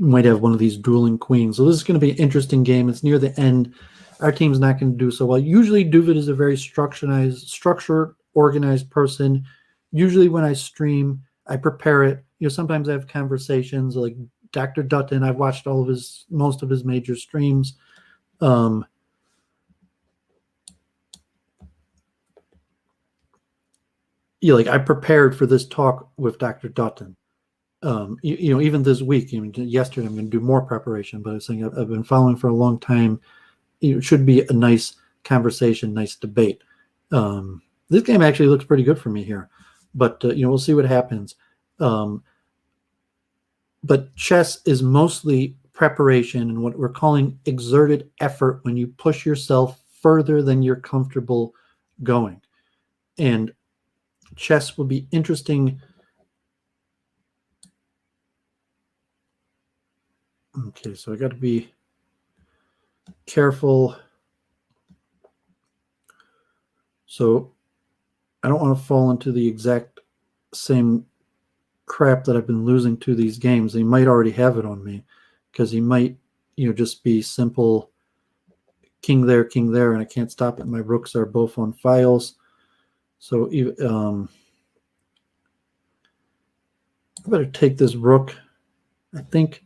Might have one of these dueling queens. So this is going to be an interesting game. It's near the end. Our team's not going to do so well. Usually Doovovid is a very structured, organized person. Usually when I stream, I prepare it. Sometimes I have conversations like Dr. Dutton. I've watched most of his major streams. Yeah, like I prepared for this talk with Dr. Dutton. Even this week, yesterday, I'm going to do more preparation, but I was saying I've been following for a long time. It should be a nice conversation, nice debate. This game actually looks pretty good for me here, but we'll see what happens. But chess is mostly preparation and what we're calling exerted effort when you push yourself further than you're comfortable going. And chess will be interesting. Okay, so I got to be careful. So I don't want to fall into the exact same crap that I've been losing to these games. He might already have it on me because he might, just be simple king there, and I can't stop it. My rooks are both on files. So I better take this rook. I think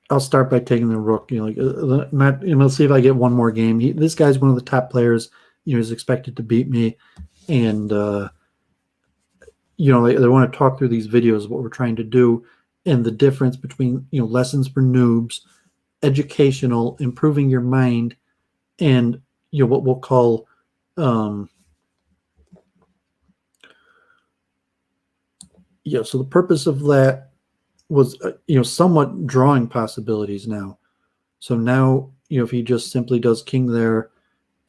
I'll start by taking the rook. Let's see if I get one more game. This guy's one of the top players. He's expected to beat me, and they want to talk through these videos, what we're trying to do, and the difference between lessons for noobs, educational, improving your mind, and what we'll call so the purpose of that was somewhat drawing possibilities now. So now if he just simply does king there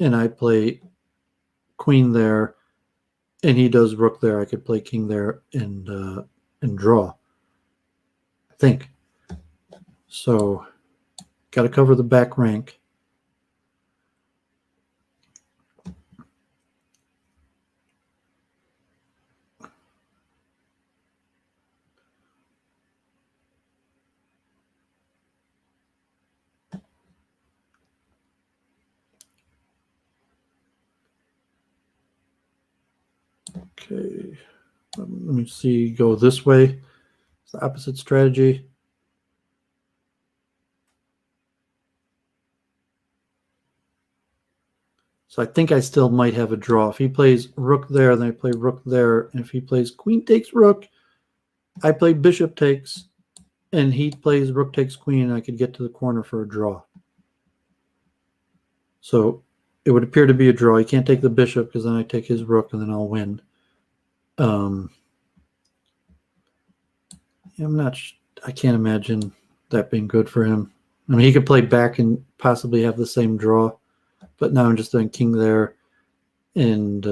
and I play queen there and he does rook there, I could play king there and draw, I think. So got to cover the back rank. Okay, let me see, go this way. It's the opposite strategy. So I think I still might have a draw. If he plays rook there, then I play rook there. And if he plays queen takes rook, I play bishop takes, and he plays rook takes queen, and I could get to the corner for a draw. So it would appear to be a draw. He can't take the bishop because then I take his rook, and then I'll win. I can't imagine that being good for him. I mean, he could play back and possibly have the same draw, but now I'm just doing king there, and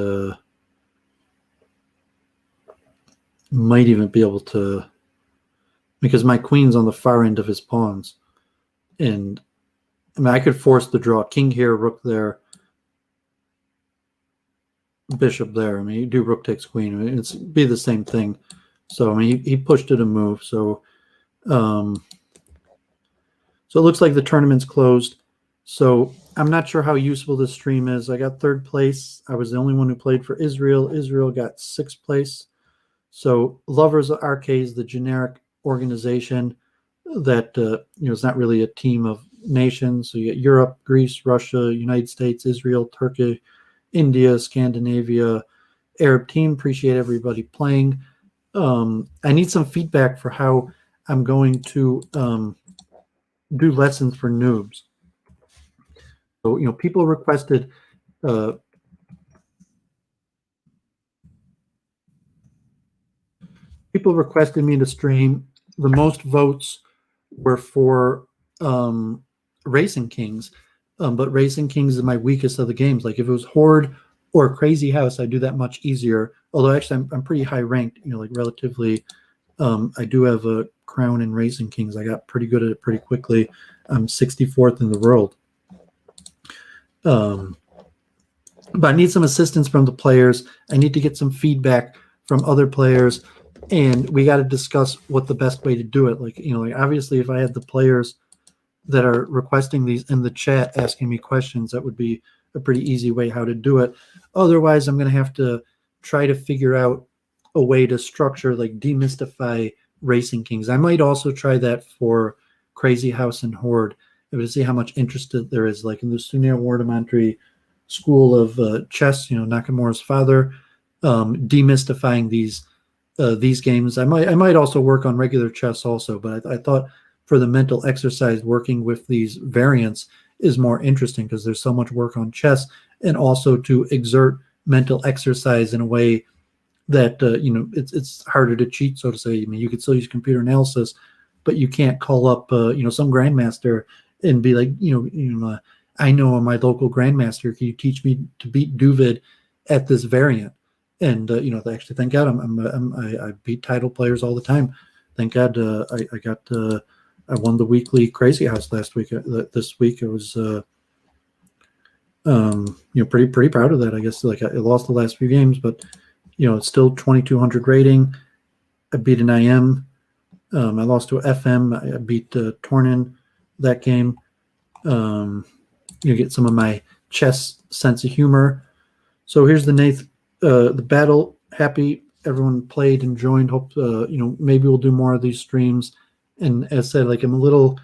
might even be able to, because my queen's on the far end of his pawns, and I mean I could force the draw. King here, rook there, bishop there. I mean, you do rook takes queen. I mean, it's be the same thing. So I mean, he pushed it a move. So, so it looks like the tournament's closed. So I'm not sure how useful this stream is. I got third place. I was the only one who played for Israel. Israel got sixth place. So Lovers of Arcades, the generic organization that is not really a team of nations. So you get Europe, Greece, Russia, United States, Israel, Turkey, India, Scandinavia, Arab team. Appreciate everybody playing. I need some feedback for how I'm going to do lessons for noobs. So people requested me to stream. The most votes were for Racing Kings, but Racing Kings is my weakest of the games. Like if it was Horde or Crazy House, I'd do that much easier. Although actually I'm pretty high ranked, like relatively. I do have a crown in Racing Kings. I got pretty good at it pretty quickly. I'm 64th in the world. But I need some assistance from the players. I need to get some feedback from other players, and we got to discuss what the best way to do it. Like obviously, if I had the players that are requesting these in the chat asking me questions, that would be a pretty easy way how to do it. Otherwise, I'm going to have to try to figure out a way to structure, like demystify Racing Kings. I might also try that for Crazy House and Horde. to see how much interest there is. Like in the Sunil Wardamantry School of Chess, Nakamura's father, demystifying these games. I might also work on regular chess also, but I thought for the mental exercise, working with these variants is more interesting because there's so much work on chess, and also to exert mental exercise in a way that it's harder to cheat, so to say. I mean, you could still use computer analysis, but you can't call up some grandmaster and be like, I know my local grandmaster. Can you teach me to beat Doooovid at this variant? And actually, thank God, I beat title players all the time. Thank God, I won the weekly Crazy House last week. This week, I was pretty proud of that. I guess I lost the last few games, but it's still 2,200 rating. I beat an IM. I lost to FM. I beat Tornin that game. Get some of my chess sense of humor. So here's the battle. Happy everyone played and joined. Hope maybe we'll do more of these streams. And as I said, I'm a little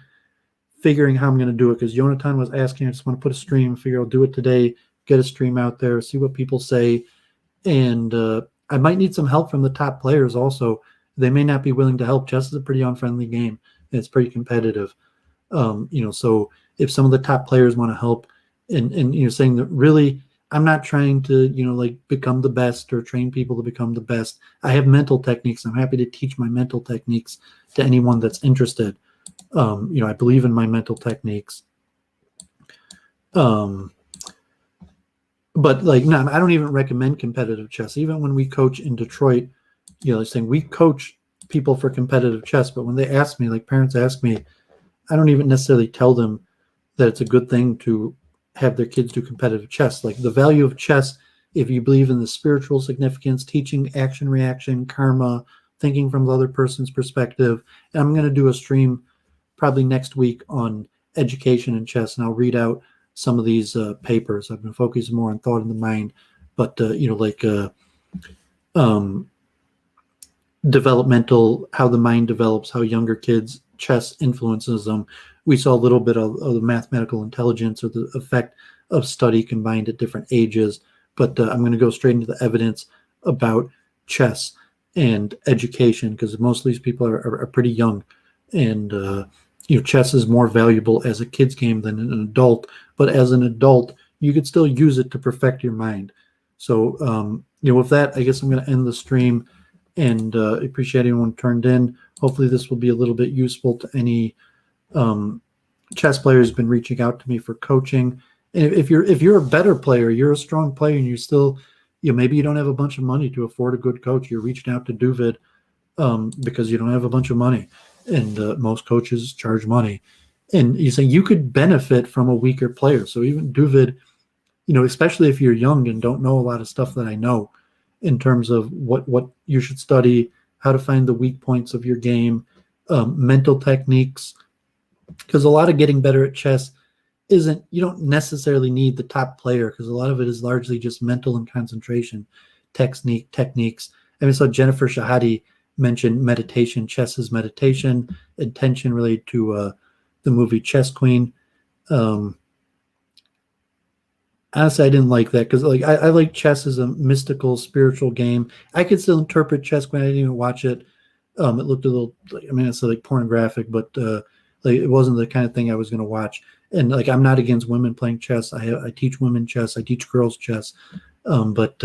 figuring how I'm going to do it, because Jonathan was asking. I just want to put a stream. Figure I'll do it today. Get a stream out there. See what people say. And I might need some help from the top players also. They may not be willing to help. Chess is a pretty unfriendly game. And it's pretty competitive. So if some of the top players want to help, and saying that really, I'm not trying to become the best or train people to become the best. I have mental techniques. I'm happy to teach my mental techniques to anyone that's interested. I believe in my mental techniques. But no, I don't even recommend competitive chess. Even when we coach in Detroit, saying we coach people for competitive chess, but when they ask me, parents ask me, I don't even necessarily tell them that it's a good thing to have their kids do competitive chess. The value of chess, if you believe in the spiritual significance, teaching action, reaction, karma, thinking from the other person's perspective. And I'm going to do a stream probably next week on education in chess, and I'll read out some of these papers. I've been focusing more on thought in the mind, but developmental, how the mind develops, how younger kids, chess influences them. We saw a little bit of the mathematical intelligence or the effect of study combined at different ages, but I'm going to go straight into the evidence about chess and education, because most of these people are pretty young, and chess is more valuable as a kid's game than an adult, but as an adult, you could still use it to perfect your mind. So, with that, I guess I'm going to end the stream, and appreciate anyone turned in. Hopefully this will be a little bit useful to any chess players who've been reaching out to me for coaching. And if you're a better player, you're a strong player, and you still, maybe you don't have a bunch of money to afford a good coach, you're reaching out to Doooovid because you don't have a bunch of money. And most coaches charge money, and you say you could benefit from a weaker player. So even Doooovid, especially if you're young and don't know a lot of stuff that I know in terms of what you should study, how to find the weak points of your game, mental techniques, because a lot of getting better at chess you don't necessarily need the top player, because a lot of it is largely just mental and concentration techniques. I mean, so Jennifer Shahadi mentioned meditation. Chess is meditation, intention related to the movie Chess Queen. Honestly, I didn't like that, because I like chess as a mystical, spiritual game. I could still interpret Chess Queen. I didn't even watch it. It looked a little, it's pornographic, but it wasn't the kind of thing I was going to watch. And I'm not against women playing chess. I teach women chess. I teach girls chess. But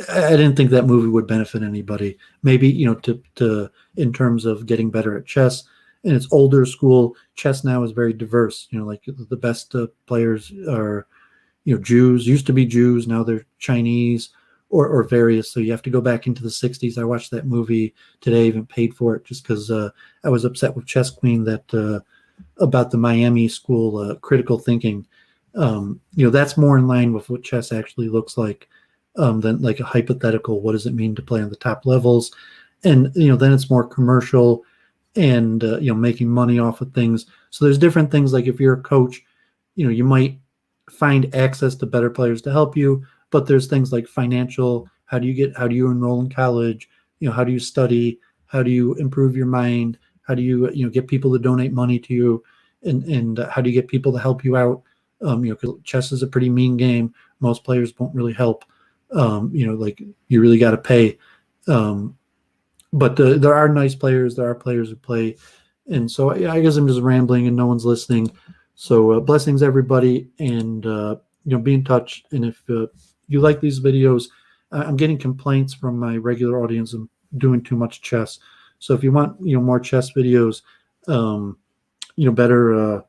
I didn't think that movie would benefit anybody. Maybe, to in terms of getting better at chess. And it's older school. Chess now is very diverse. The best players are, Jews, used to be Jews. Now they're Chinese or various. So you have to go back into the 60s. I watched that movie today, even paid for it, just because I was upset with Chess Queen that about the Miami school critical thinking. That's more in line with what chess actually looks like. Than a hypothetical, what does it mean to play on the top levels? And, then it's more commercial and, making money off of things. So there's different things. If you're a coach, you might find access to better players to help you, but there's things like financial. How do you enroll in college? How do you study? How do you improve your mind? How do you, get people to donate money to you? and how do you get people to help you out? Because chess is a pretty mean game. Most players won't really help. Like you really got to pay. But there are nice players. There are players who play, and so I guess I'm just rambling and no one's listening. So blessings everybody, and be in touch. And if you like these videos, I'm getting complaints from my regular audience. I'm doing too much chess. So if you want more chess videos, better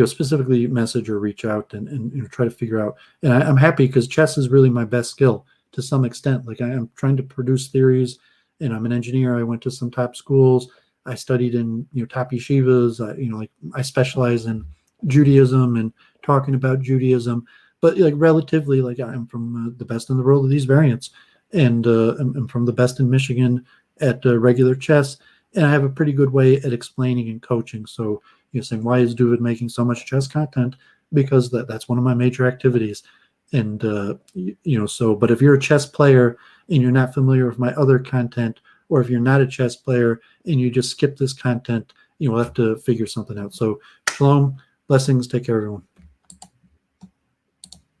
specifically message or reach out and try to figure out. And I'm happy because chess is really my best skill to some extent. Like I'm trying to produce theories, and I'm an engineer. I went to some top schools. I studied in top yeshivas. I specialize in Judaism and talking about Judaism, but like relatively, like I'm from the best in the world of these variants, and I'm from the best in Michigan at regular chess, and I have a pretty good way at explaining and coaching. So you're saying, why is Doovid making so much chess content? Because that's one of my major activities. And, but if you're a chess player and you're not familiar with my other content, or if you're not a chess player and you just skip this content, we'll have to figure something out. So shalom, blessings, take care, everyone.